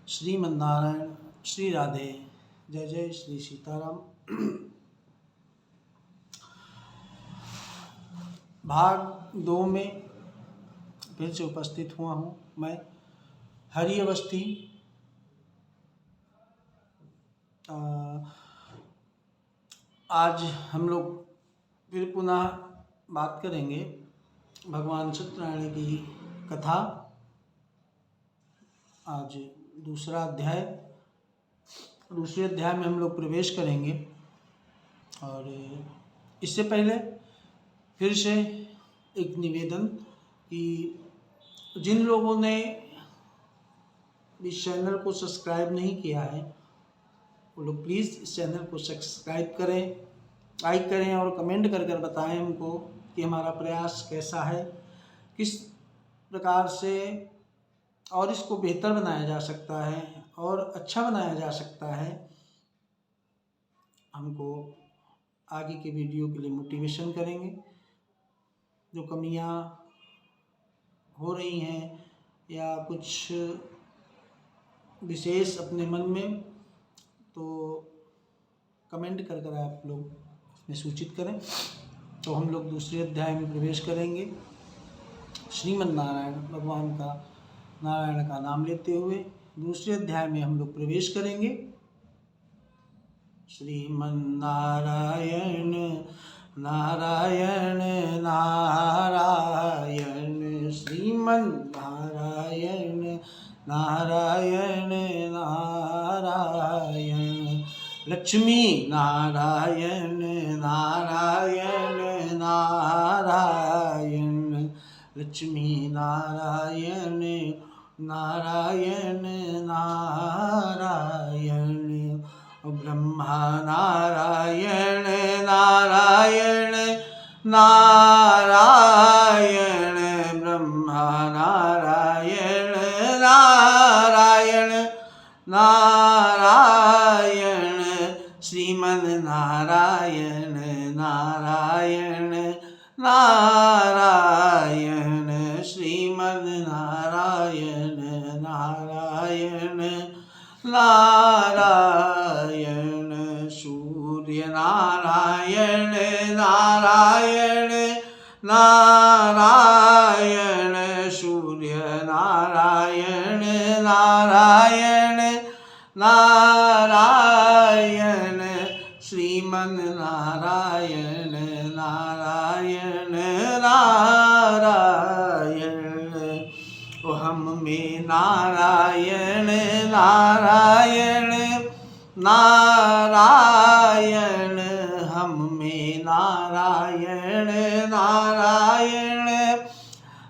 श्रीमन्नारायण, श्री राधे, जय जय श्री सीताराम। भाग 2 में फिर से उपस्थित हुआ हूँ मैं, हरि अवस्थी। आज हम लोग फिर पुनः बात करेंगे भगवान सत्यनारायण की कथा। आज दूसरे अध्याय में हम लोग प्रवेश करेंगे। और इससे पहले फिर से एक निवेदन कि जिन लोगों ने इस चैनल को सब्सक्राइब नहीं किया है वो लोग प्लीज़ इस चैनल को सब्सक्राइब करें, लाइक करें और कमेंट कर बताएं हमको कि हमारा प्रयास कैसा है, किस प्रकार से और इसको बेहतर बनाया जा सकता है और अच्छा बनाया जा सकता है। हमको आगे के वीडियो के लिए मोटिवेशन करेंगे। जो कमियां हो रही हैं या कुछ विशेष अपने मन में, तो कमेंट कर आप लोग इसमें सूचित करें। तो हम लोग दूसरे अध्याय में प्रवेश करेंगे। श्रीमन्नारायण भगवान का, नारायण का नाम लेते हुए दूसरे अध्याय में हम लोग प्रवेश करेंगे। श्रीमन्नारायण नारायण नारायण, श्रीमन्नारायण नारायण नारायण, लक्ष्मी नारायण नारायण नारायण, लक्ष्मी नारायण नारायण नारायण, ब्रह्मा नारायण नारायण नारायण, ब्रह्मा नारायण नारायण नारायण, श्रीमन्नारायण नारायण नारायण, श्रीमन्नारायण नारायण नारायण, सूर्य नारायण नारायण नारायण, सूर्य नारायण नारायण नारायण, श्रीमन्नारायण नारायण नारायण, ओ हम में नारायण नारायण नारायण, हम में नारायण नारायण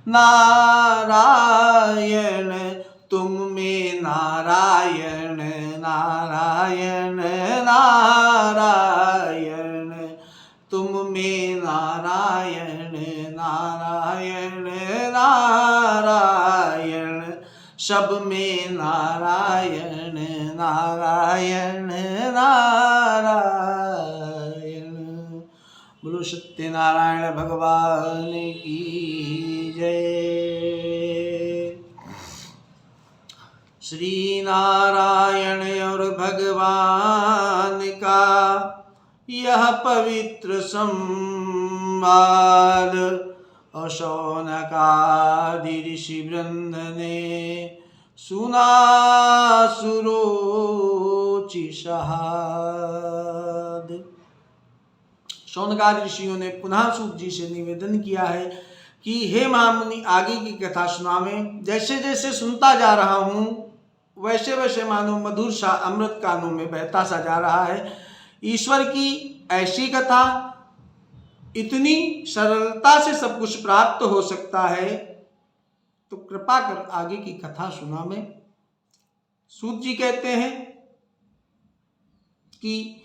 नारायण, तुम में नारायण नारायण नारायण, तुम में नारायण नारायण नारायण, सब में नारायण नारायण नारायण। बोलो सत्यनारायण भगवान की जय। श्री नारायण और भगवान का यह पवित्र संवाद शौनकादि ऋषि वृंद ने सुना सुरुचि सहाद। शौनकादि ऋषियों ने पुनः सूत जी से निवेदन किया है कि हे महामुनि, आगे की कथा सुनावें। जैसे जैसे सुनता जा रहा हूँ वैसे वैसे मानो मधुर सा अमृत कानों में बहता सा जा रहा है। ईश्वर की ऐसी कथा, इतनी सरलता से सब कुछ प्राप्त हो सकता है, तो कृपा कर आगे की कथा सुना में। सूत जी कहते हैं कि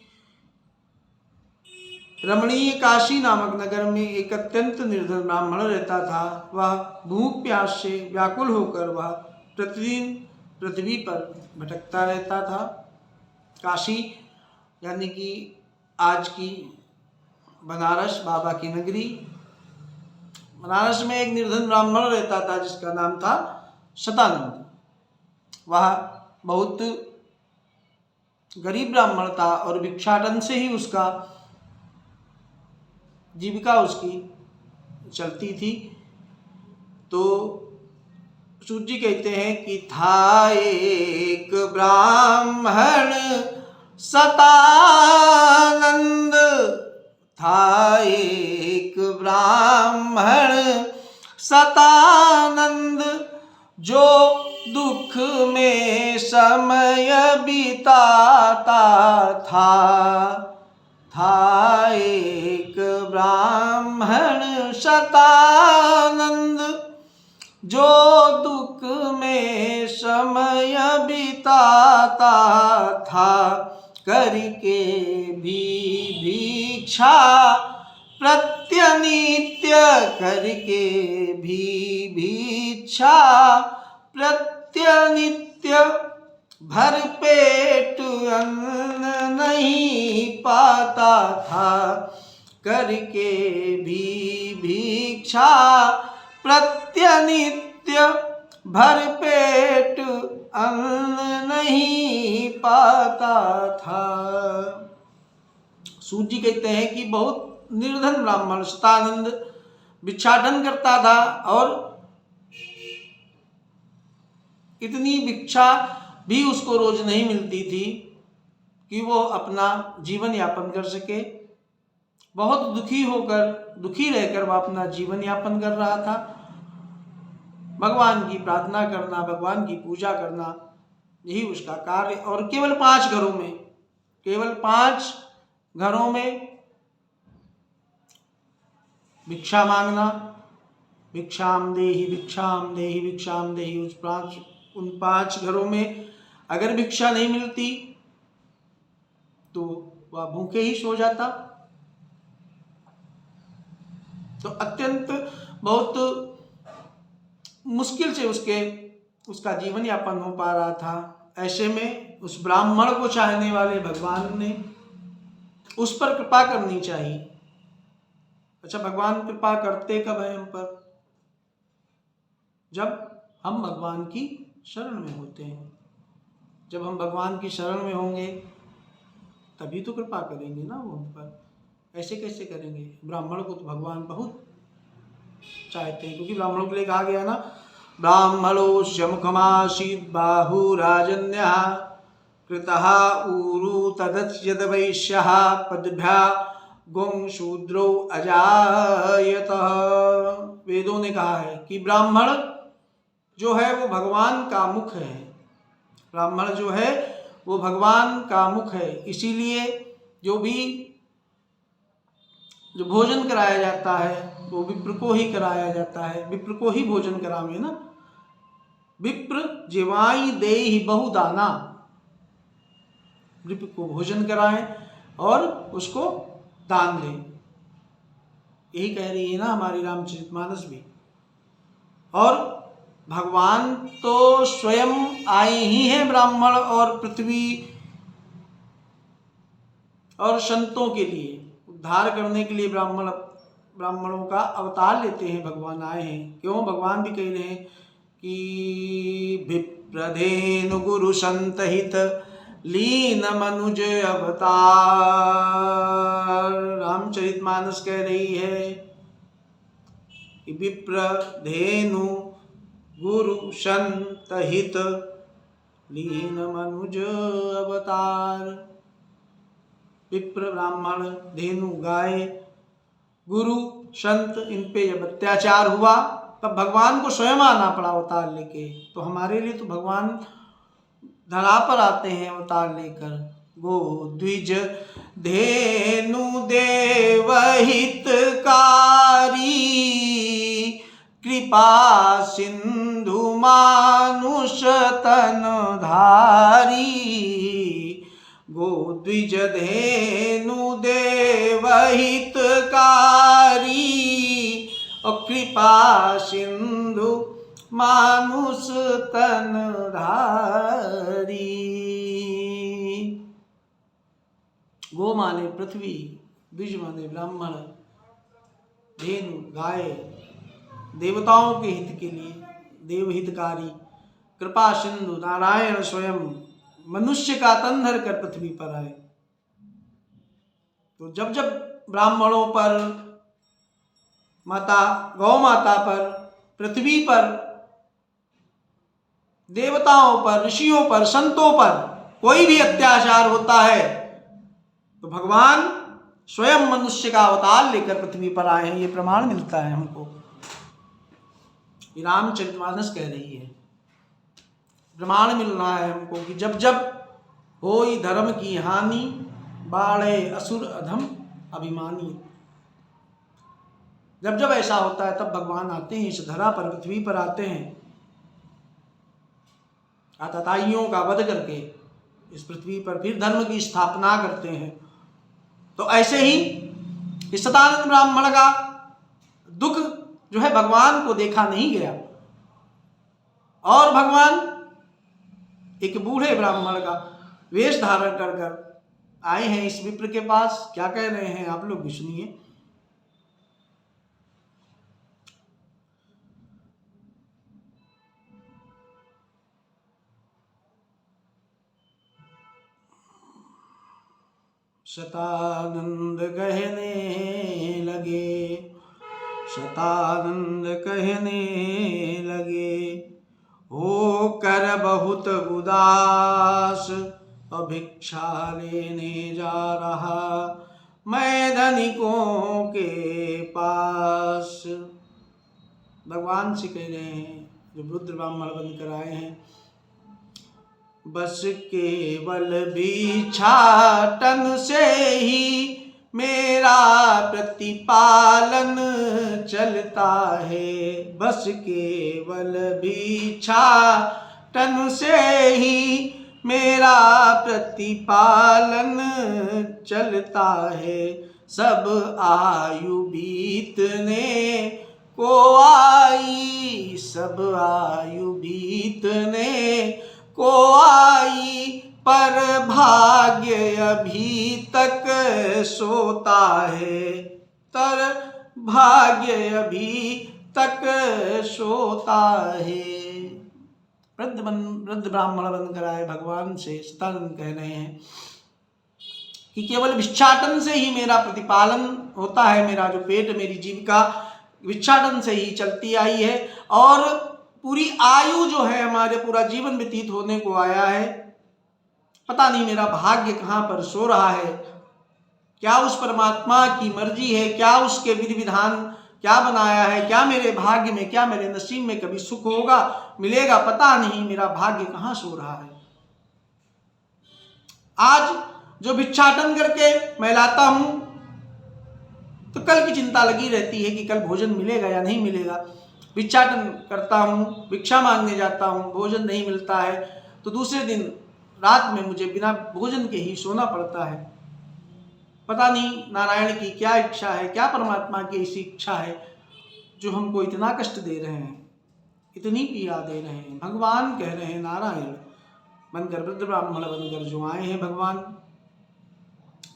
रमणीय काशी नामक नगर में एक अत्यंत निर्धन ब्राह्मण रहता था। वह भूख प्यास से व्याकुल होकर वह प्रतिदिन पृथ्वी पर भटकता रहता था। काशी यानी कि आज की बनारस, बाबा की नगरी। बनारस में एक निर्धन ब्राह्मण रहता था जिसका नाम था शतानंद। वह बहुत गरीब ब्राह्मण था और भिक्षाटन से ही उसका जीविका उसकी चलती थी। तो सूत जी कहते हैं कि था एक ब्राह्मण सतानंद, था एक ब्राह्मण सतानंद, जो दुख में समय बिताता था एक ब्राह्मण शतानंद, जो दुख में समय बिताता था, करके भी भिक्षा प्रत्यनित्य, करके भी भिक्षा प्रत्यनित्य, भर पेट अन्न नहीं पाता था, करके भी भिक्षा प्रत्यनित्य, भर पेट अन्न नहीं पाता था। सूत जी कहते हैं कि बहुत निर्धन ब्राह्मण शतानंद भिक्षाटन करता था और इतनी भिक्षा भी उसको रोज नहीं मिलती थी कि वो अपना जीवन यापन कर सके। बहुत दुखी रहकर वह अपना जीवन यापन कर रहा था। भगवान की प्रार्थना करना, भगवान की पूजा करना, यही उसका कार्य। और केवल 5 घरों में भिक्षा मांगना, भिक्षाम देहि भिक्षाम देहि भिक्षाम देहि। उन 5 घरों में अगर भिक्षा नहीं मिलती तो वह भूखे ही सो जाता। तो अत्यंत बहुत मुश्किल से उसका जीवन यापन हो पा रहा था। ऐसे में उस ब्राह्मण को चाहने वाले भगवान ने उस पर कृपा करनी चाहिए। अच्छा, भगवान कृपा करते कब है हम पर? जब हम भगवान की शरण में होते हैं। जब हम भगवान की शरण में होंगे तभी तो कृपा करेंगे ना वो हम पर। ऐसे कैसे करेंगे? ब्राह्मण को तो भगवान बहुत चाहते हैं, क्योंकि ब्राह्मणों के लिए कहा गया ना, ब्राह्मणोऽस्य मुखमासीत् बाहुराजन्यः कृतः ऊरु तदच्यद वैश्यः पद्भ्या गुं शूद्रो अजायतः। वेदों ने कहा है कि ब्राह्मण जो है वो भगवान का मुख है। ब्राह्मण जो है वो भगवान का मुख है। इसीलिए जो भोजन कराया जाता है वो विप्र को ही कराया जाता है। विप्र को ही भोजन करावे ना। विप्र जीवाई देहि बहुदाना। विप्र को भोजन कराएं और उसको दान दें। यही कह रही है ना हमारी रामचरितमानस भी। और भगवान तो स्वयं आए ही हैं ब्राह्मण और पृथ्वी और संतों के लिए उद्धार करने के लिए। ब्राह्मणों का अवतार लेते हैं, भगवान आए हैं। क्यों? भगवान भी कह रहे हैं कि विप्रधेनु गुरु संत हित लीन मनुज अवतार। रामचरितमानस कह रही है कि विप्रधेनु गुरु संत हित लीन मनुज अवतार। विप्र, ब्राह्मण, धेनु, गाय, गुरु, संत, इन पे जब अत्याचार हुआ तब भगवान को स्वयं आना पड़ा अवतार लेके। तो हमारे लिए तो भगवान धरा पर आते हैं अवतार लेकर। गो द्विज धेनु देव हितकारी कृपा सिंधु मानुष तन धारी। गो द्विज धेनु देव हितकारी और कृपा सिंधु मानुष तन धारी। गो माने पृथ्वी, द्विज माने ब्राह्मण, धेनु गाय, देवताओं के हित के लिए, देव हितकारी, कृपा सिंधु नारायण स्वयं मनुष्य का तन धर कर पृथ्वी पर आए। तो जब जब ब्राह्मणों पर, माता गौ माता पर, पृथ्वी पर, देवताओं पर, ऋषियों पर, संतों पर कोई भी अत्याचार होता है तो भगवान स्वयं मनुष्य का अवतार लेकर पृथ्वी पर आए हैं। ये प्रमाण मिलता है हमको। रामचरितमानस कह रही है, प्रमाण मिल रहा है हमको कि जब जब होई धर्म की हानि, बाढ़े असुर अधम अभिमानी। जब जब ऐसा होता है तब भगवान आते हैं, इस धरा पर, पृथ्वी पर आते हैं, आतताइयों का वध करके इस पृथ्वी पर फिर धर्म की स्थापना करते हैं। तो ऐसे ही इस सतानंद ब्राह्मण का दुख जो है भगवान को देखा नहीं गया, और भगवान एक बूढ़े ब्राह्मण का वेश धारण कर कर आए हैं इस विप्र के पास। क्या कह रहे हैं आप लोग भी सुनिए। शतानंद कहने लगे, शतानंद कहने लगे, हो कर बहुत उदास भिक्षा लेने जा रहा मैं धनिकों के पास। भगवान से कह रहे हैं जो रुद्र ब्राह्मण बनकर आए हैं, बस केवल भिक्षाटन से ही मेरा प्रतिपालन चलता है। बस केवल भिक्षाटन से ही मेरा प्रतिपालन चलता है। सब आयु बीतने को आई, सब आयु बीतने को आई, पर भाग्य अभी तक सोता है, तर भाग्य अभी तक सोता है। वृद्ध ब्राह्मण बनकर आए भगवान से सतानंद कह रहे हैं कि केवल भिक्षाटन से ही मेरा प्रतिपालन होता है, मेरा जो पेट, मेरी जीविका भिक्षाटन से ही चलती आई है, और पूरी आयु जो है हमारे, पूरा जीवन व्यतीत होने को आया है। पता नहीं मेरा भाग्य कहाँ पर सो रहा है, क्या उस परमात्मा की मर्जी है, क्या उसके विधि विधान क्या बनाया है, क्या मेरे भाग्य में, क्या मेरे नसीब में कभी सुख होगा, मिलेगा, पता नहीं मेरा भाग्य कहाँ सो रहा है। आज जो भिक्षाटन करके मैं लाता हूं तो कल की चिंता लगी रहती है कि कल भोजन मिलेगा या नहीं मिलेगा। भिक्षाटन करता हूं, भिक्षा मांगने जाता हूं, भोजन नहीं मिलता है तो दूसरे दिन रात में मुझे बिना भोजन के ही सोना पड़ता है। पता नहीं नारायण की क्या इच्छा है, क्या परमात्मा की ऐसी इच्छा है जो हमको इतना कष्ट दे रहे हैं, इतनी पीड़ा दे रहे हैं। भगवान कह रहे हैं, नारायण बनकर, वृद्ध ब्राह्मण बनकर जो आए हैं भगवान,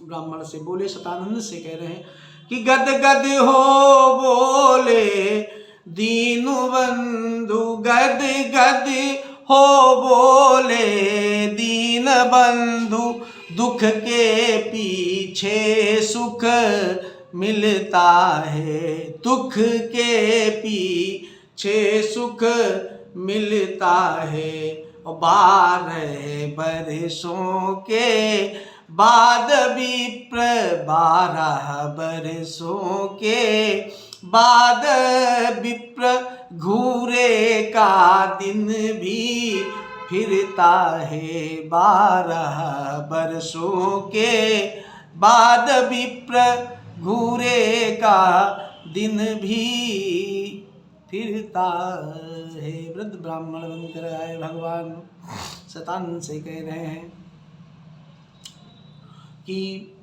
ब्राह्मण से बोले, सतानंद से कह रहे हैं कि गद गद हो बोले दीनु बंधु, गद गद हो बोले दीन बंधु, दुख के पीछे सुख मिलता है, दुख के पीछे सुख मिलता है। 12 बरसों के बाद विप्र, 12 बरसों के बाद विप्र, घूरे का दिन भी फिरता है। 12 बरसों के बाद विप्र, घूरे का दिन भी फिरता है। वृद्ध ब्राह्मण बनकर आए भगवान सतानंद से कह रहे हैं कि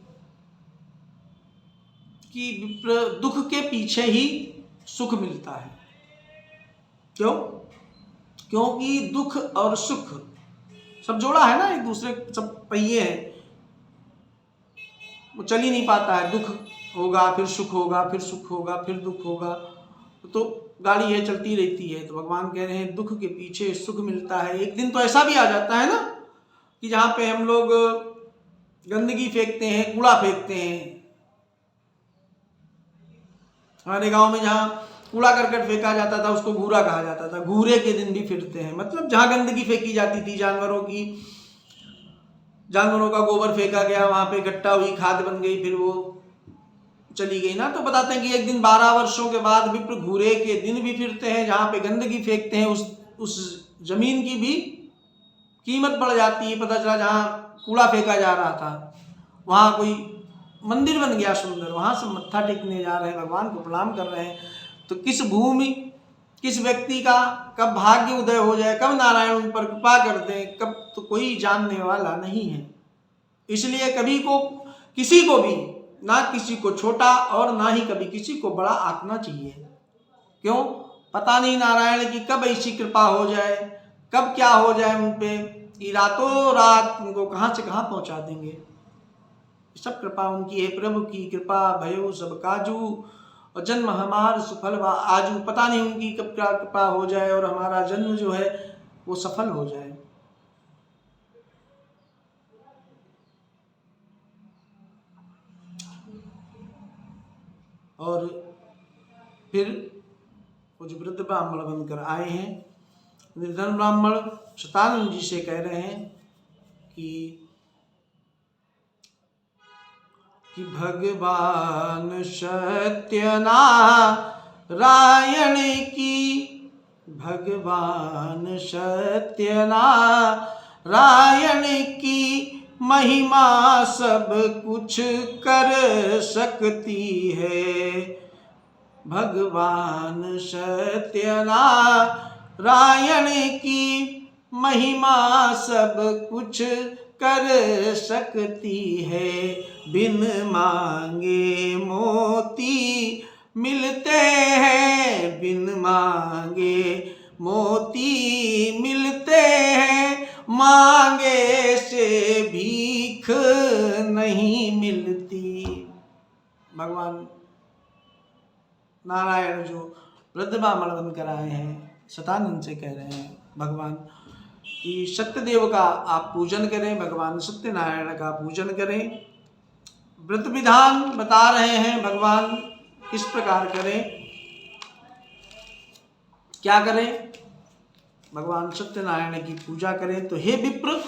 विप्र, दुख के पीछे ही सुख मिलता है। क्यों? क्योंकि दुख और सुख सब जोड़ा है ना, एक दूसरे, सब पहिए हैं, वो चल ही नहीं पाता है। दुख होगा फिर सुख होगा, फिर सुख होगा फिर दुख होगा, तो गाड़ी है चलती रहती है। तो भगवान कह रहे हैं दुख के पीछे सुख मिलता है। एक दिन तो ऐसा भी आ जाता है ना कि जहाँ पे हम लोग गंदगी फेंकते हैं, कूड़ा फेंकते हैं। हमारे गांव में जहाँ कूड़ा करकट फेंका जाता था उसको घूरा कहा जाता था। घूरे के दिन भी फिरते हैं, मतलब जहाँ गंदगी फेंकी जाती थी, जानवरों का गोबर फेंका गया, वहां पे इकट्ठा हुई, खाद बन गई, फिर वो चली गई ना। तो बताते हैं कि एक दिन 12 वर्षों के बाद विप्र घूरे के दिन भी फिरते हैं। जहाँ पे गंदगी फेंकते हैं उस जमीन की भी कीमत बढ़ जाती है। पता चला जहाँ कूड़ा फेंका जा रहा था वहां कोई मंदिर बन गया सुंदर, वहां से मत्था टेकने जा रहे हैं, भगवान को प्रणाम कर रहे हैं। तो किस भूमि, किस व्यक्ति का कब भाग्य उदय हो जाए, कब नारायण उन पर कृपा कर दें, कब तो कोई जानने वाला नहीं है। इसलिए कभी को किसी को भी ना किसी को छोटा और ना ही कभी किसी को बड़ा आंकना चाहिए। क्यों? पता नहीं नारायण की कब ऐसी कृपा हो जाए, कब क्या हो जाए उन पे कि रातों रात उनको कहाँ से कहाँ पहुंचा देंगे। सब कृपा उनकी है, प्रभु की कृपा भयो सब काजू, और जन्म हमार सफल व आजू। पता नहीं उनकी कब क्या कृपा हो जाए और हमारा जन्म जो है वो सफल हो जाए। और फिर वो जो वृद्ध ब्राह्मण बनकर आए हैं, निर्धन ब्राह्मण शतानंद जी से कह रहे हैं कि भगवान सत्यनारायण की, भगवान सत्यनारायण की महिमा सब कुछ कर सकती है। भगवान सत्यनारायण की महिमा सब कुछ कर सकती है। बिन मांगे मोती मिलते हैं, बिन मांगे मोती मिलते हैं, मांगे से भीख नहीं मिलती। भगवान नारायण जो वृद्ध ब्राह्मण बनकर आए हैं, शतानंद से कह रहे हैं भगवान कि सत्यदेव का आप पूजन करें, भगवान सत्यनारायण का पूजन करें। व्रत विधान बता रहे हैं भगवान किस प्रकार करें, क्या करें। भगवान सत्यनारायण की पूजा करें। तो हे विप्र,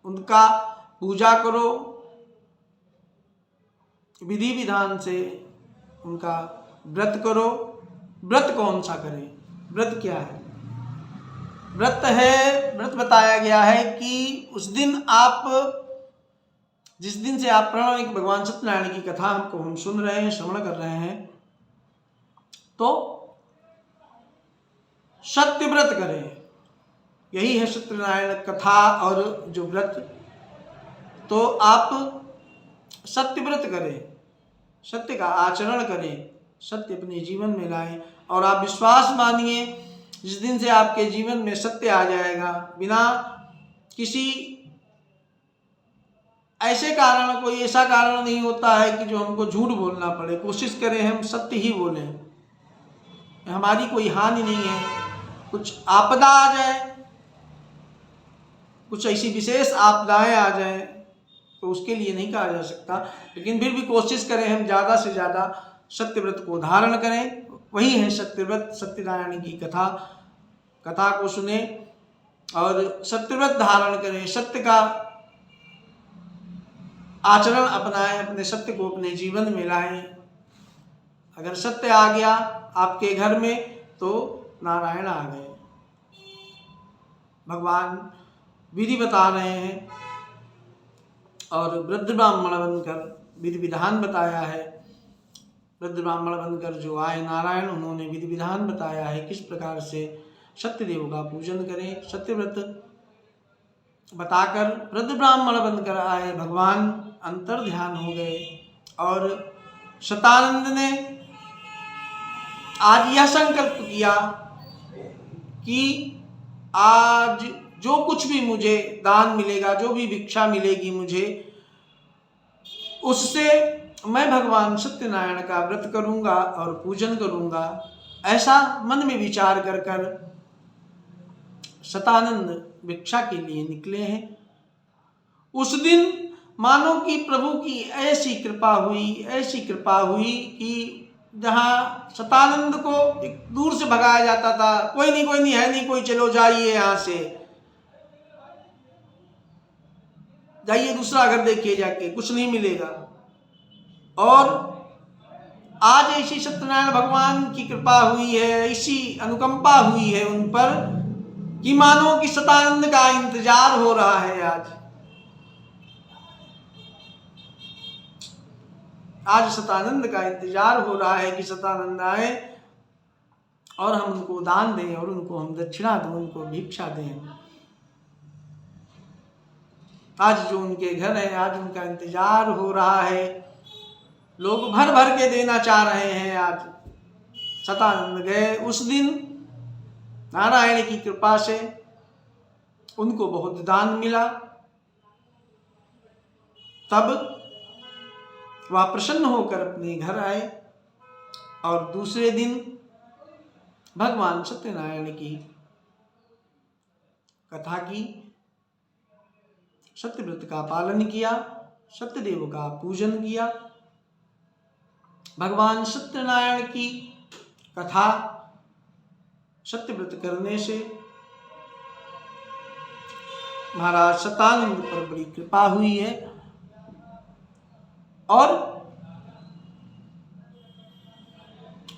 उनका पूजा करो, विधि विधान से उनका व्रत करो। व्रत कौन सा करें? व्रत क्या है? व्रत है, व्रत बताया गया है कि उस दिन आप, जिस दिन से आप प्रणव भगवान सत्यनारायण की कथा हम सुन रहे हैं, श्रवण कर रहे हैं, तो सत्य व्रत करें। यही है सत्यनारायण कथा और जो व्रत। तो आप सत्य व्रत करें, सत्य का आचरण करें, सत्य अपने जीवन में लाएं। और आप विश्वास मानिए, जिस दिन से आपके जीवन में सत्य आ जाएगा, बिना किसी ऐसे कारण, कोई ऐसा कारण नहीं होता है कि जो हमको झूठ बोलना पड़े। कोशिश करें हम सत्य ही बोलें, हमारी कोई हानि नहीं है। कुछ आपदा आ जाए, कुछ ऐसी विशेष आपदाएं आ जाए, तो उसके लिए नहीं कहा जा सकता, लेकिन फिर भी कोशिश करें हम ज़्यादा से ज़्यादा सत्यव्रत को धारण करें। वही है सत्यव्रत। सत्यनारायण की कथा को सुने और सत्यव्रत धारण करें, सत्य का आचरण अपनाएं, अपने सत्य को अपने जीवन में लाएं। अगर सत्य आ गया आपके घर में तो नारायण आ गए। भगवान विधि बता रहे हैं और वृद्ध ब्राह्मण बनकर विधि विधान बताया है। वृद्ध ब्राह्मण बनकर जो आए नारायण, उन्होंने विधि विधान बताया है किस प्रकार से सत्यदेव का पूजन करें। सत्यव्रत बताकर वृद्ध ब्राह्मण बनकर आए भगवान अंतर ध्यान हो गए। और शतानंद ने आज यह संकल्प किया कि आज जो कुछ भी मुझे दान मिलेगा, जो भी भिक्षा मिलेगी मुझे, उससे मैं भगवान सत्यनारायण का व्रत करूंगा और पूजन करूंगा। ऐसा मन में विचार कर कर शतानंद भिक्षा के लिए निकले हैं। उस दिन मानो कि प्रभु की ऐसी कृपा हुई कि जहाँ शतानंद को एक दूर से भगाया जाता था, कोई नहीं है नहीं कोई, चलो जाइए यहाँ से, जाइए दूसरा घर देखिए जाके, कुछ नहीं मिलेगा। और आज ऐसी सत्यनारायण भगवान की कृपा हुई है, ऐसी अनुकंपा हुई है उन पर कि मानो कि शतानंद का इंतजार हो रहा है। आज शतानंद का इंतजार हो रहा है कि शतानंद आए और हम उनको दान दें और उनको हम दक्षिणा दें, उनको भिक्षा दें। आज जो उनके घर है, आज उनका इंतजार हो रहा है, लोग भर भर के देना चाह रहे हैं। आज शतानंद गए, उस दिन नारायण की कृपा से उनको बहुत दान मिला। तब वह प्रसन्न होकर अपने घर आए और दूसरे दिन भगवान सत्यनारायण की कथा की, सत्यव्रत का पालन किया, सत्यदेव का पूजन किया। भगवान सत्यनारायण की कथा सत्यव्रत करने से महाराज शतानंद पर बड़ी कृपा हुई है और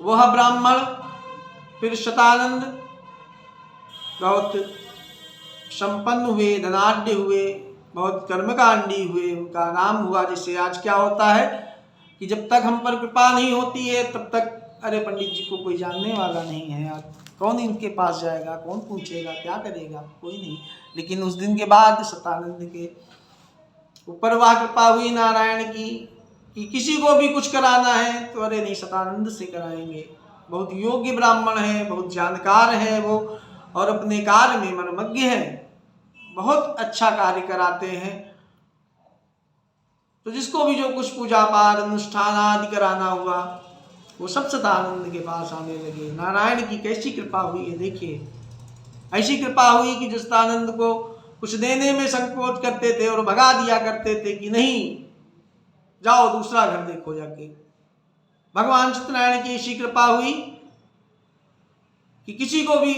वह ब्राह्मण फिर शतानंद बहुत संपन्न हुए, धनाढ्य हुए, बहुत कर्मकांडी हुए, उनका नाम हुआ। जैसे आज क्या होता है कि जब तक हम पर कृपा नहीं होती है तब तक अरे पंडित जी को कोई जानने वाला नहीं है, आज कौन इनके पास जाएगा, कौन पूछेगा, क्या करेगा, कोई नहीं। लेकिन उस दिन के बाद शतानंद के ऊपर वह कृपा हुई नारायण की कि किसी को भी कुछ कराना है तो अरे नहीं, शतानंद से कराएंगे। बहुत योग्य ब्राह्मण है, बहुत जानकार है वो, और अपने कार्य में मनमज्ञ है, बहुत अच्छा कार्य कराते हैं। तो जिसको भी जो कुछ पूजा पाठ अनुष्ठान आदि कराना हुआ वो सब शतानंद के पास आने लगे। नारायण की कैसी कृपा हुई है देखिए। ऐसी कृपा हुई कि जो शतानंद को कुछ देने में संकोच करते थे और भगा दिया करते थे कि नहीं जाओ दूसरा घर देखो जाके, भगवान सत्यनारायण की ऐसी कृपा हुई कि किसी को भी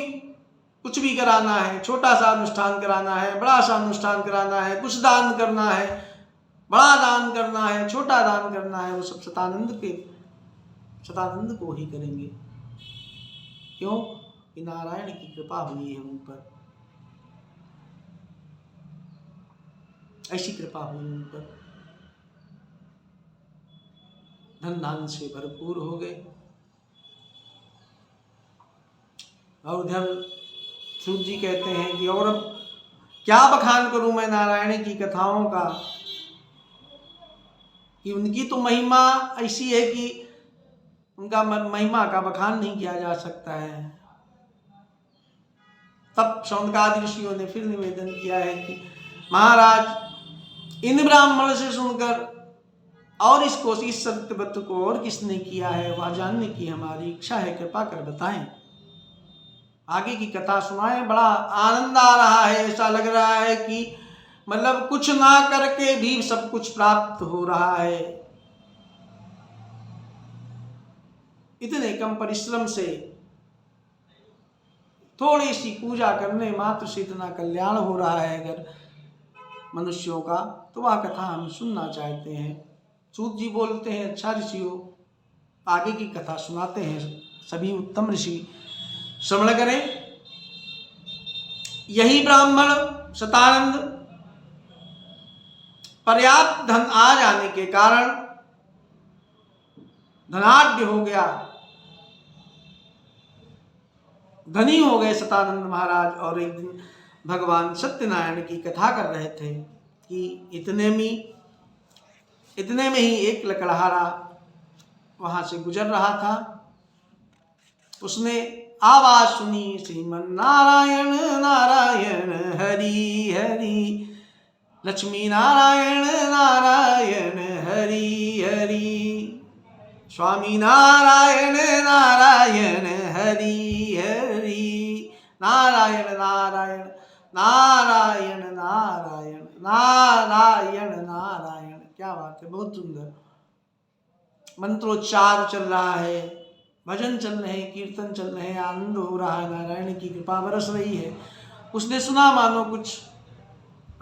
कुछ भी कराना है, छोटा सा अनुष्ठान कराना है, बड़ा सा अनुष्ठान कराना है, कुछ दान करना है, बड़ा दान करना है, छोटा दान करना है, वो सब शतानंद को ही करेंगे। क्यों? कि नारायण की कृपा हुई है उन पर, ऐसी कृपा हुई उन पर, धन धान से भरपूर हो गए। और उधर सूत जी कहते हैं कि और अब क्या बखान करूं मैं नारायण की कथाओं का, कि उनकी तो महिमा ऐसी है कि उनका महिमा का बखान नहीं किया जा सकता है। तब शौनकादि ऋषियों ने फिर निवेदन किया है कि महाराज इन ब्राह्मण से सुनकर और इसको, इस सत्यव्रत को और किसने किया है वह जानने की हमारी इच्छा है, कृपा कर बताएं, आगे की कथा सुनाएं। बड़ा आनंद आ रहा है, ऐसा लग रहा है कि मतलब कुछ ना करके भी सब कुछ प्राप्त हो रहा है। इतने कम परिश्रम से थोड़ी सी पूजा करने मात्र से इतना कल्याण हो रहा है अगर मनुष्यों का, तो वह कथा हम सुनना चाहते हैं। सूत जी बोलते हैं अच्छा ऋषियों, आगे की कथा सुनाते हैं, सभी उत्तम ऋषि श्रवण करें। यही ब्राह्मण शतानंद पर्याप्त धन आ जाने के कारण धनाढ्य हो गया, धनी हो गए शतानंद महाराज। और एक दिन भगवान सत्यनारायण की कथा कर रहे थे कि इतने में ही एक लकड़हारा वहां से गुजर रहा था। उसने आवाज सुनी, श्रीमन नारायण नारायण हरि हरि, लक्ष्मी नारायण नारायण हरि हरि, स्वामी नारायण नारायण हरि हरि, नारायण नारायण नारायण नारायण नारायण नारायण। क्या बात है, बहुत सुंदर मंत्रोच्चार चल रहा है, भजन चल रहे हैं, कीर्तन चल रहे हैं, आनंद हो रहा है, नारायण की कृपा बरस रही है। उसने सुना मानो कुछ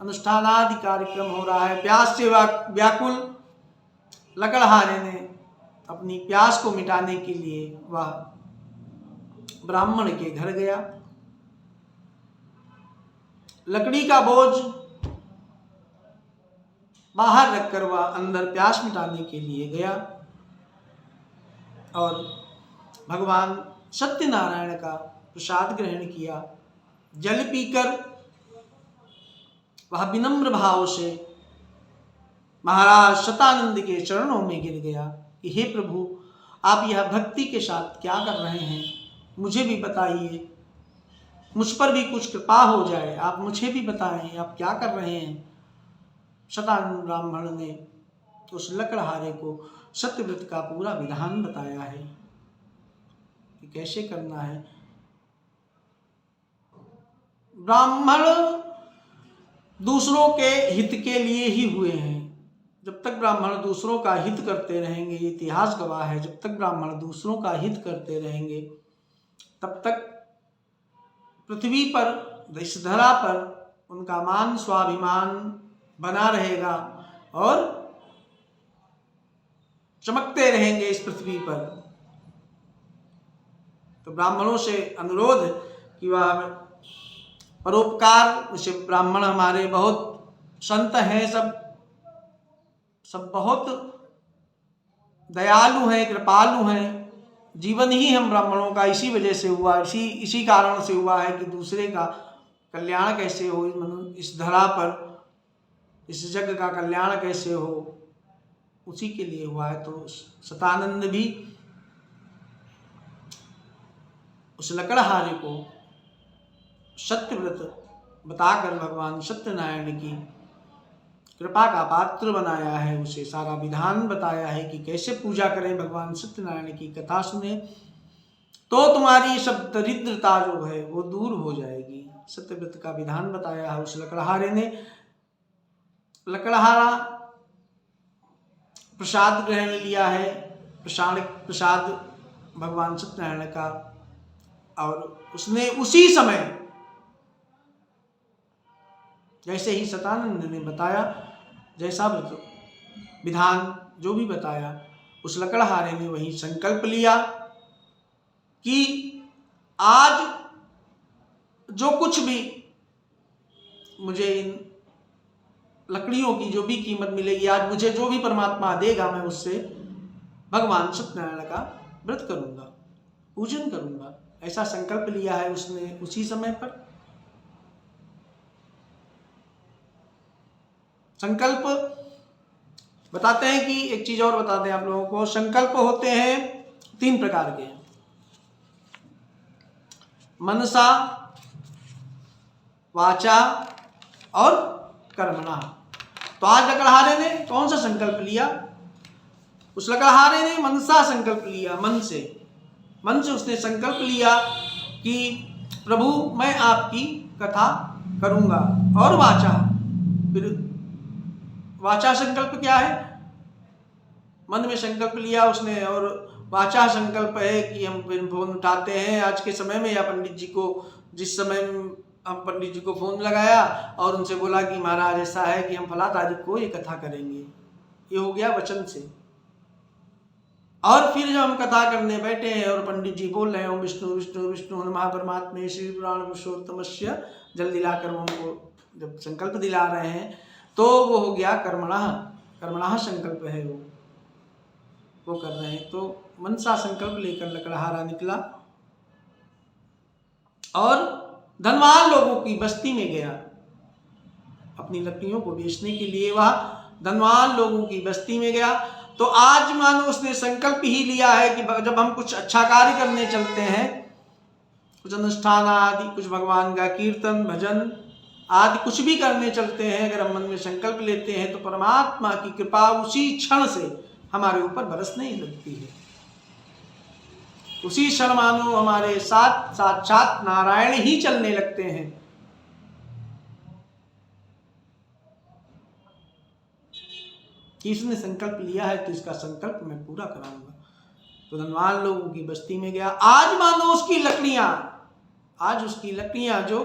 अनुष्ठान आदि कार्यक्रम हो रहा है। प्यास से व्याकुल लकड़हारे ने अपनी प्यास को मिटाने के लिए वह ब्राह्मण के घर गया। लकड़ी का बोझ बाहर रखकर वह अंदर प्यास मिटाने के लिए गया और भगवान सत्यनारायण का प्रसाद ग्रहण किया। जल पीकर वह विनम्र भाव से महाराज शतानंद के चरणों में गिर गया कि हे प्रभु, आप यह भक्ति के साथ क्या कर रहे हैं, मुझे भी बताइए, मुझ पर भी कुछ कृपा हो जाए, आप मुझे भी बताएं आप क्या कर रहे हैं। शतानंद ब्राह्मण ने उस लकड़हारे को सत्यव्रत का पूरा विधान बताया है कि कैसे करना है। ब्राह्मण दूसरों के हित के लिए ही हुए हैं। जब तक ब्राह्मण दूसरों का हित करते रहेंगे, ये इतिहास गवाह है, जब तक ब्राह्मण दूसरों का हित करते रहेंगे तब तक पृथ्वी पर, इस धरा पर उनका मान स्वाभिमान बना रहेगा और चमकते रहेंगे इस पृथ्वी पर। तो ब्राह्मणों से अनुरोध कि वह परोपकार, जैसे ब्राह्मण हमारे बहुत संत हैं, सब बहुत दयालु हैं, कृपालु हैं। जीवन ही हम ब्राह्मणों का इसी वजह से हुआ, इसी कारण से हुआ है कि दूसरे का कल्याण कैसे हो, इस धरा पर इस जग का कल्याण कैसे हो, उसी के लिए हुआ है। तो शतानंद भी उस लकड़हारे को सत्यव्रत बताकर भगवान सत्यनारायण की कृपा का पात्र बनाया है, उसे सारा विधान बताया है कि कैसे पूजा करें। भगवान सत्यनारायण की कथा सुने तो तुम्हारी सब दरिद्रता जो है वो दूर हो जाएगी। सत्यव्रत का विधान बताया है उस लकड़हारे ने। लकड़हारा प्रसाद ग्रहण लिया है, प्रसाद भगवान सत्यनारायण का, और उसने उसी समय जैसे ही शतानंद ने बताया, जैसा विधान जो भी बताया, उस लकड़हारे ने वही संकल्प लिया कि आज जो कुछ भी मुझे इन लकड़ियों की जो भी कीमत मिलेगी, आज मुझे जो भी परमात्मा देगा, मैं उससे भगवान सत्यनारायण का व्रत करूंगा, पूजन करूंगा। ऐसा संकल्प लिया है उसने उसी समय पर। संकल्प बताते हैं कि एक चीज और बता दें आप लोगों को, संकल्प होते हैं 3 प्रकार के, मनसा, वाचा और कर्मणा। तो आज लकड़हारे ने कौन सा संकल्प लिया? उस लकड़हारे ने मनसा संकल्प लिया, मन से उसने संकल्प लिया कि प्रभु मैं आपकी कथा करूंगा। और वाचा, फिर वाचा संकल्प क्या है? मन में संकल्प लिया उसने, और वाचा संकल्प है कि हम फोन उठाते हैं आज के समय में, या पंडित जी को, जिस समय हम पंडित जी को फोन लगाया और उनसे बोला कि महाराज ऐसा है कि हम फला तारीख को ये कथा करेंगे, ये हो गया वचन से। और फिर जब हम कथा करने बैठे हैं और पंडित जी बोल रहे हैं ओम विष्णु विष्णु विष्णु हनुमान परमात्मा श्री पुराण पुरुषोत्तमस्य, जल दिलाकर वो हमको जब संकल्प दिला रहे हैं, तो वो हो गया कर्मणः संकल्प है, वो कर रहे हैं। तो मनसा संकल्प लेकर लकड़हारा निकला और धनवान लोगों की बस्ती में गया। अपनी लकड़ियों को बेचने के लिए वह धनवान लोगों की बस्ती में गया। तो आज मानो उसने संकल्प ही लिया है कि जब हम कुछ अच्छा कार्य करने चलते हैं, कुछ अनुष्ठान आदि, कुछ भगवान का कीर्तन भजन आदि कुछ भी करने चलते हैं, अगर हम मन में संकल्प लेते हैं तो परमात्मा की कृपा उसी क्षण से हमारे ऊपर बरसने ही लगती है। उसी क्षण मानो हमारे साथ साक्षात नारायण ही चलने लगते हैं। कि इसने संकल्प लिया है तो इसका संकल्प मैं पूरा कराऊंगा। तो धनवान लोगों की बस्ती में गया। आज मानो उसकी लकड़ियां जो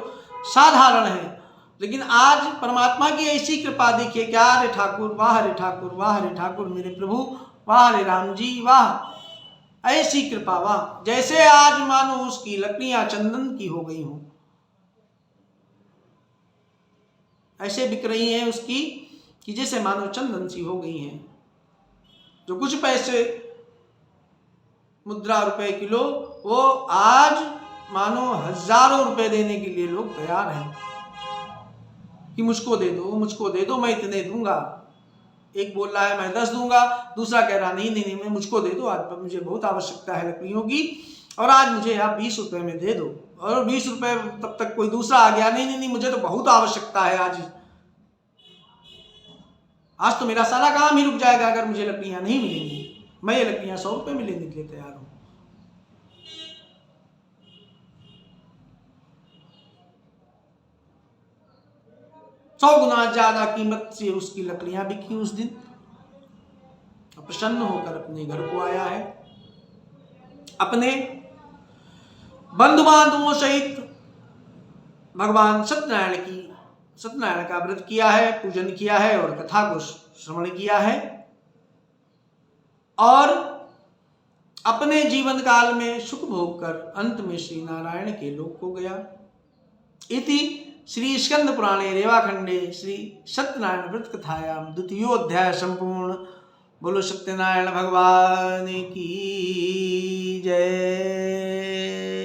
साधारण है, लेकिन आज परमात्मा की ऐसी कृपा देखिए। क्या रे ठाकुर, वाह रे ठाकुर, वाह रे ठाकुर मेरे प्रभु, वाह रे राम जी, वाह, ऐसी कृपा, वाह। जैसे आज मानो उसकी लकड़ियां चंदन की हो गई हों, ऐसे बिक रही हैं उसकी कि जैसे मानो चंदन सी हो गई हैं। जो कुछ पैसे मुद्रा रुपए किलो, वो आज मानो हजारों रुपए देने के लिए लोग तैयार हैं कि मुझको दे दो, मैं इतने दूंगा। एक बोल रहा है मैं 10 दूंगा, दूसरा कह रहा नहीं मैं मुझको दे दो, आज मुझे बहुत आवश्यकता है लकड़ियों की, और आज मुझे आप 20 रुपए में दे दो। और 20 रुपए, तब तक कोई दूसरा आ गया, नहीं मुझे तो बहुत आवश्यकता है आज तो मेरा सारा काम ही रुक जाएगा अगर मुझे लकड़ियां नहीं मिलेंगी। मैं ये लकड़ियां 100 रुपए में लेने के लिए तैयार हूं। सौ गुना ज्यादा कीमत से उसकी लकड़ियां बिकी उस दिन। प्रसन्न होकर अपने घर को आया है, अपने बंधु बांधवों सहित भगवान सत्यनारायण का व्रत किया है, पूजन किया है और कथा को श्रवण किया है, और अपने जीवन काल में सुख भोग कर अंत में श्री नारायण के लोक को गया। इति श्री स्कंद पुराणे रेवाखंडे श्री सत्यनारायण व्रत कथायां द्वितीयोध्याय संपूर्ण। बोलो सत्यनारायण भगवान की जय।